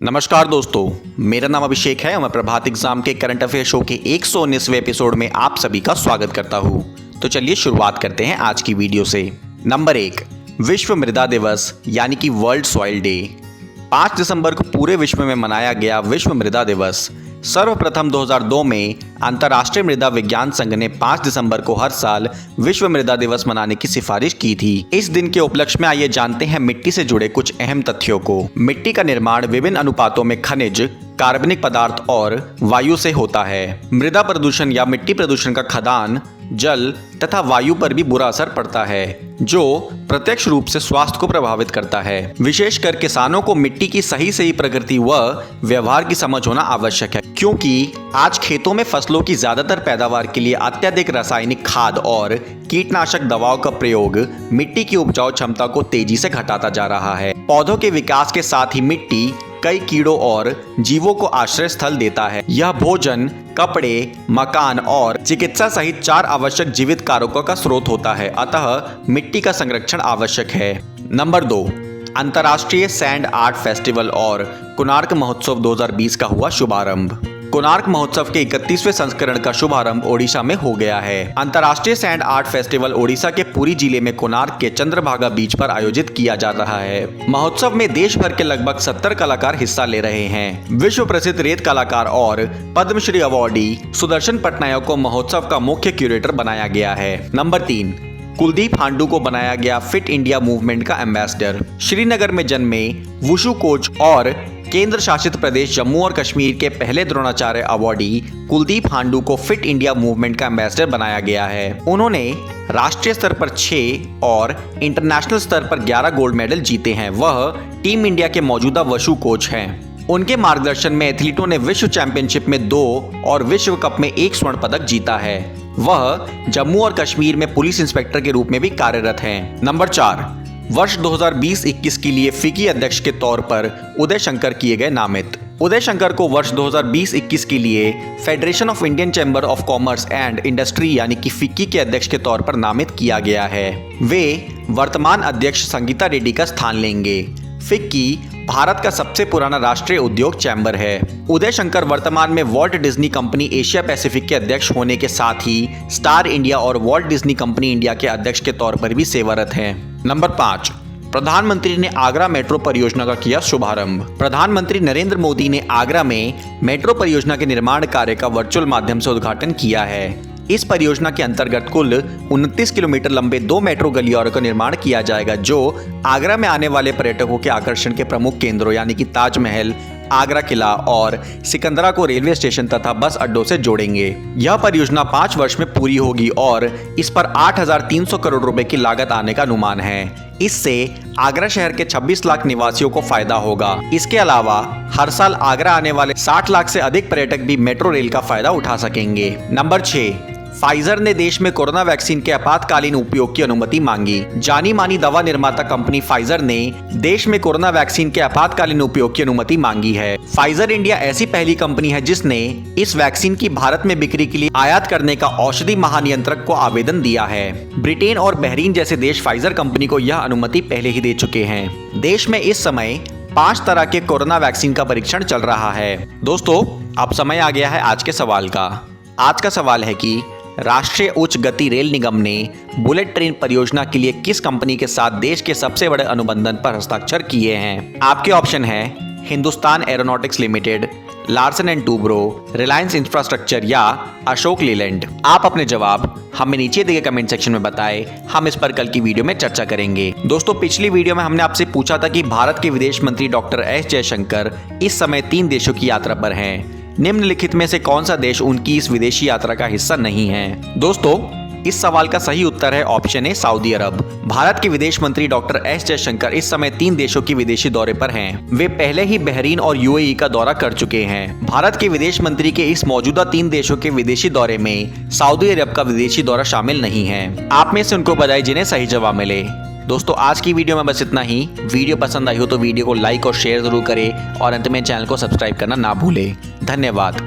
नमस्कार दोस्तों, मेरा नाम अभिषेक है और मैं प्रभात एग्जाम के करंट अफेयर शो के 119वें एपिसोड में आप सभी का स्वागत करता हूं। तो चलिए शुरुआत करते हैं आज की वीडियो से। नंबर 1, विश्व मृदा दिवस यानी कि वर्ल्ड सॉइल डे। 5 दिसंबर को पूरे विश्व में मनाया गया विश्व मृदा दिवस। सर्वप्रथम 2002 में अंतर्राष्ट्रीय मृदा विज्ञान संघ ने 5 दिसंबर को हर साल विश्व मृदा दिवस मनाने की सिफारिश की थी। इस दिन के उपलक्ष्य में आइए जानते हैं मिट्टी से जुड़े कुछ अहम तथ्यों को। मिट्टी का निर्माण विभिन्न अनुपातों में खनिज, कार्बनिक पदार्थ और वायु से होता है। मृदा प्रदूषण या मिट्टी प्रदूषण का खदान, जल तथा वायु पर भी बुरा असर पड़ता है, जो प्रत्यक्ष रूप से स्वास्थ्य को प्रभावित करता है। विशेषकर किसानों को मिट्टी की सही प्रकृति व व्यवहार की समझ होना आवश्यक है, क्योंकि आज खेतों में फसलों की ज्यादातर पैदावार के लिए अत्यधिक रासायनिक खाद और कीटनाशक दवाओं का प्रयोग मिट्टी की उपजाऊ क्षमता को तेजी से घटाता जा रहा है। पौधों के विकास के साथ ही मिट्टी कई कीड़ों और जीवों को आश्रय स्थल देता है। यह भोजन, कपड़े, मकान और चिकित्सा सहित 4 आवश्यक जीवित कारकों का स्रोत होता है, अतः मिट्टी का संरक्षण आवश्यक है। नंबर 2, अंतर्राष्ट्रीय सैंड आर्ट फेस्टिवल और कोणार्क महोत्सव 2020 का हुआ शुभारंभ। कोणार्क महोत्सव के 31वें संस्करण का शुभारंभ ओडिशा में हो गया है। अंतर्राष्ट्रीय सैंड आर्ट फेस्टिवल ओडिशा के पुरी जिले में कोणार्क के चंद्रभागा बीच पर आयोजित किया जा रहा है। महोत्सव में देश भर के लगभग 70 कलाकार हिस्सा ले रहे हैं। विश्व प्रसिद्ध रेत कलाकार और पद्मश्री अवार्डी सुदर्शन पटनायक को महोत्सव का मुख्य क्यूरेटर बनाया गया है। नंबर 3, कुलदीप हांडू को बनाया गया फिट इंडिया मूवमेंट का एम्बेसडर। श्रीनगर में जन्मे वुशु कोच और केंद्र शासित प्रदेश जम्मू और कश्मीर के पहले द्रोणाचार्य अवार्डी कुलदीप हांडू को फिट इंडिया मूवमेंट का एम्बेसडर बनाया गया है। उन्होंने राष्ट्रीय स्तर पर 6 और इंटरनेशनल स्तर पर 11 गोल्ड मेडल जीते हैं। वह टीम इंडिया के मौजूदा वुशु कोच हैं। उनके मार्गदर्शन में एथलीटों ने विश्व चैंपियनशिप में 2 और विश्व कप में 1 स्वर्ण पदक जीता है। वह जम्मू और कश्मीर में पुलिस इंस्पेक्टर के रूप में भी कार्यरत हैं। नंबर 4, वर्ष 2020-21 के लिए फिक्की अध्यक्ष के तौर पर उदय शंकर किए गए नामित। उदय शंकर को वर्ष 2020-21 के लिए federation of Indian chamber of commerce and industry यानी कि फिक्की के अध्यक्ष के तौर पर नामित किया गया है। वे वर्तमान अध्यक्ष संगीता रेड्डी का स्थान लेंगे। फिक्की भारत का सबसे पुराना राष्ट्रीय उद्योग चैम्बर है। उदय शंकर वर्तमान में Walt Disney company Asia Pacific के अध्यक्ष होने के साथ ही स्टार इंडिया और वॉल्ट डिज्नी कंपनी इंडिया के अध्यक्ष के तौर पर भी सेवारत हैं। नंबर 5, प्रधानमंत्री ने आगरा मेट्रो परियोजना का किया शुभारंभ। प्रधानमंत्री नरेंद्र मोदी ने आगरा में मेट्रो परियोजना के निर्माण कार्य का वर्चुअल माध्यम से उद्घाटन किया है। इस परियोजना के अंतर्गत कुल 29 किलोमीटर लंबे 2 मेट्रो गलियारों का निर्माण किया जाएगा, जो आगरा में आने वाले पर्यटकों के आकर्षण के प्रमुख केंद्रों यानी कि ताजमहल, आगरा किला और सिकंदरा को रेलवे स्टेशन तथा बस अड्डों से जोड़ेंगे। यह परियोजना 5 वर्ष में पूरी होगी और इस पर 8,300 करोड़ रुपए की लागत आने का अनुमान है। इससे आगरा शहर के 26 लाख निवासियों को फायदा होगा। इसके अलावा हर साल आगरा आने वाले 60 लाख से अधिक पर्यटक भी मेट्रो रेल का फायदा उठा सकेंगे। नंबर 6, फाइजर ने देश में कोरोना वैक्सीन के आपातकालीन उपयोग की अनुमति मांगी। जानी मानी दवा निर्माता कंपनी फाइजर ने देश में कोरोना वैक्सीन के आपातकालीन उपयोग की अनुमति मांगी है। फाइजर इंडिया ऐसी पहली कंपनी है जिसने इस वैक्सीन की भारत में बिक्री के लिए आयात करने का औषधि महानियंत्रक को आवेदन दिया है। ब्रिटेन और बहरीन जैसे देश फाइजर कंपनी को यह अनुमति पहले ही दे चुके हैं। देश में इस समय 5 तरह के कोरोना वैक्सीन का परीक्षण चल रहा है। दोस्तों, अब समय आ गया है आज के सवाल का। आज का सवाल है कि राष्ट्रीय उच्च गति रेल निगम ने बुलेट ट्रेन परियोजना के लिए किस कंपनी के साथ देश के सबसे बड़े अनुबंधन पर हस्ताक्षर किए हैं? आपके ऑप्शन है Hindustan aeronautics limited, Larsen and Toubro, Reliance infrastructure या अशोक लीलैंड। आप अपने जवाब हमें नीचे दिए कमेंट सेक्शन में बताएं। हम इस पर कल की वीडियो में चर्चा करेंगे। दोस्तों, पिछली वीडियो में हमने आपसे पूछा था कि भारत के विदेश मंत्री डॉक्टर एस जयशंकर इस समय 3 देशों की यात्रा पर हैं। निम्नलिखित में से कौन सा देश उनकी इस विदेशी यात्रा का हिस्सा नहीं है? दोस्तों, इस सवाल का सही उत्तर है ऑप्शन ए, सऊदी अरब। भारत के विदेश मंत्री डॉक्टर एस जयशंकर इस समय 3 देशों के विदेशी दौरे पर हैं। वे पहले ही बहरीन और यूएई का दौरा कर चुके हैं। भारत के विदेश मंत्री के इस मौजूदा 3 देशों के विदेशी दौरे में सऊदी अरब का विदेशी दौरा शामिल नहीं है। आप में से उनको बताइए जिन्हें सही जवाब मिले। दोस्तों, आज की वीडियो में बस इतना ही। वीडियो पसंद आई हो तो वीडियो को लाइक और शेयर जरूर करें और अंत में चैनल को सब्सक्राइब करना ना भूलें। धन्यवाद।